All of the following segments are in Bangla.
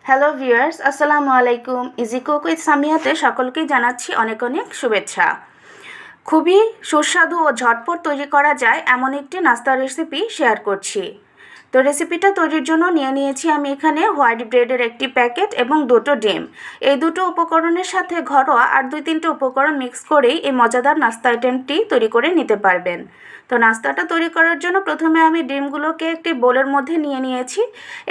হ্যালো ভিউয়ার্স, আসসালামু আলাইকুম। ইজি কুক উইথ সামিয়াতে সকলকেই জানাচ্ছি অনেক অনেক শুভেচ্ছা। খুবই সুস্বাদু ও ঝটপট তৈরি করা যায় এমন একটি নাস্তার রেসিপি শেয়ার করছি। তো রেসিপিটা তৈরির জন্য নিয়েছি আমি এখানে হোয়াইট ব্রেডের একটি প্যাকেট এবং দুটো ডিম। এই দুটো উপকরণের সাথে ঘরোয়া আর 2-3টে উপকরণ মিক্স করেই এই মজাদার নাস্তা আইটেমটি তৈরি করে নিতে পারবেন। তো নাস্তাটা তৈরি করার জন্য প্রথমে আমি ডিমগুলোকে একটি বোলের মধ্যে নিয়েছি।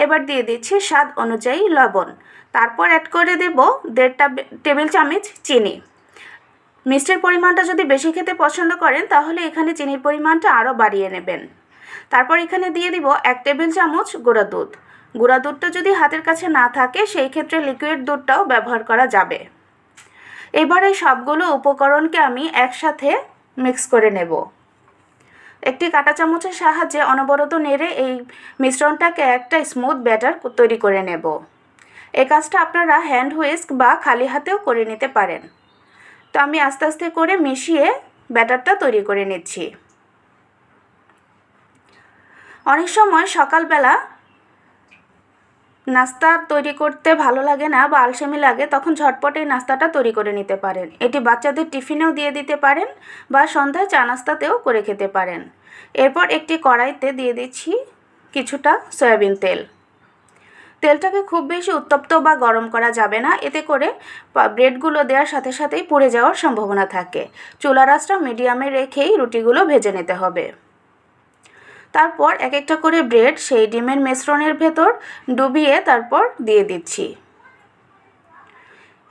এবার দিয়ে দিচ্ছি স্বাদ অনুযায়ী লবণ। তারপর অ্যাড করে দেব 1.5 টেবিল চামচ চিনি। মিষ্টির পরিমাণটা যদি বেশি খেতে পছন্দ করেন তাহলে এখানে চিনির পরিমাণটা আরও বাড়িয়ে নেবেন। তারপর এখানে দিয়ে দিব 1 টেবিল চামচ গুঁড়া দুধ। গুঁড়া দুধটা যদি হাতের কাছে না থাকে সেই ক্ষেত্রে লিকুইড দুধটাও ব্যবহার করা যাবে। এবার এই সবগুলো উপকরণকে আমি একসাথে মিক্স করে নেব। একটি কাঁটা চামচের সাহায্যে অনবরত নেড়ে এই মিশ্রণটাকে একটা স্মুথ ব্যাটার তৈরি করে নেব। এই কাজটা আপনারা হ্যান্ড হুইস্ক বা খালি হাতেও করে নিতে পারেন। তো আমি আস্তে আস্তে করে মিশিয়ে ব্যাটারটা তৈরি করে নিচ্ছি। অনেক সময় সকালবেলা নাস্তা তৈরি করতে ভালো লাগে না বা আলসেমি লাগে, তখন ঝটপট এই নাস্তাটা তৈরি করে নিতে পারেন। এটি বাচ্চাদের টিফিনেও দিয়ে দিতে পারেন বা সন্ধ্যায় চা নাস্তাতেও করে খেতে পারেন। এরপর একটি কড়াইতে দিয়ে দিচ্ছি কিছুটা সয়াবিন তেল। তেলটাকে খুব বেশি উত্তপ্ত বা গরম করা যাবে না, এতে করে ব্রেডগুলো দেওয়ার সাথে সাথেই পুড়ে যাওয়ার সম্ভাবনা থাকে। চুলার আঁচটা মিডিয়ামে রেখেই রুটিগুলো ভেজে নিতে হবে। তারপর এক একটা করে ব্রেড সেই ডিমের মিশ্রণের ভেতর ডুবিয়ে তারপর দিয়ে দিচ্ছি।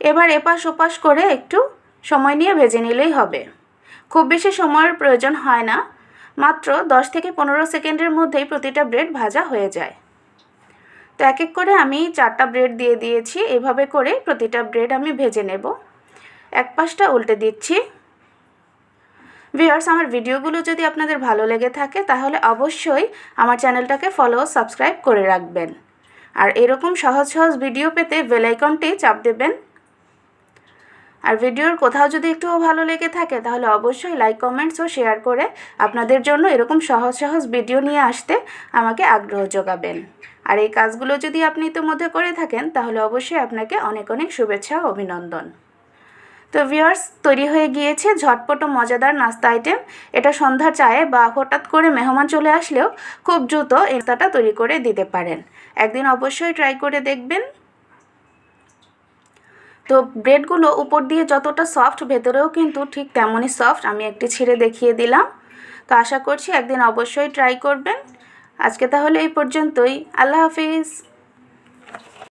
এবার এপাশ ওপাশ করে একটু সময় নিয়ে ভেজে নিলেই হবে। খুব বেশি সময়ের প্রয়োজন হয় না, মাত্র 10 থেকে 15 সেকেন্ডের মধ্যেই প্রতিটা ব্রেড ভাজা হয়ে যায়। তো এক এক করে আমি 4টা ব্রেড দিয়ে দিয়েছি। এভাবে করে প্রতিটা ব্রেড আমি ভেজে নেব। এক পাশটা উল্টে দিচ্ছি। ভিউয়ার্স, আমার ভিডিওগুলো যদি আপনাদের ভালো লেগে থাকে তাহলে অবশ্যই আমার চ্যানেলটাকে ফলো ও সাবস্ক্রাইব করে রাখবেন। আর এরকম সহজ সহজ ভিডিও পেতে বেল আইকনটি চাপ দেবেন। আর ভিডিওর কোথাও যদি একটুও ভালো লেগে থাকে তাহলে অবশ্যই লাইক, কমেন্টস ও শেয়ার করে আপনাদের জন্য এরকম সহজ সহজ ভিডিও নিয়ে আসতে আমাকে আগ্রহ যোগাবেন। আর এই কাজগুলো যদি আপনি ইতিমধ্যে করে থাকেন তাহলে অবশ্যই আপনাকে অনেক অনেক শুভেচ্ছা ও অভিনন্দন। তো ভিউয়ার্স, তৈরি হয়ে গিয়েছে ঝটপট ও মজাদার নাস্তা আইটেম। এটা সন্ধ্যার চায়ে বা হঠাৎ করে মেহমান চলে আসলেও খুব দ্রুত এই নাস্তাটা তৈরি করে দিতে পারেন। একদিন অবশ্যই ট্রাই করে দেখবেন। তো ব্রেডগুলো উপর দিয়ে যতটা সফট, ভেতরেও কিন্তু ঠিক তেমনই সফট। আমি একটি ছিঁড়ে দেখিয়ে দিলাম। তো আশা করছি একদিন অবশ্যই ট্রাই করবেন। আজকে তাহলে এই পর্যন্তই। আল্লাহ হাফিজ।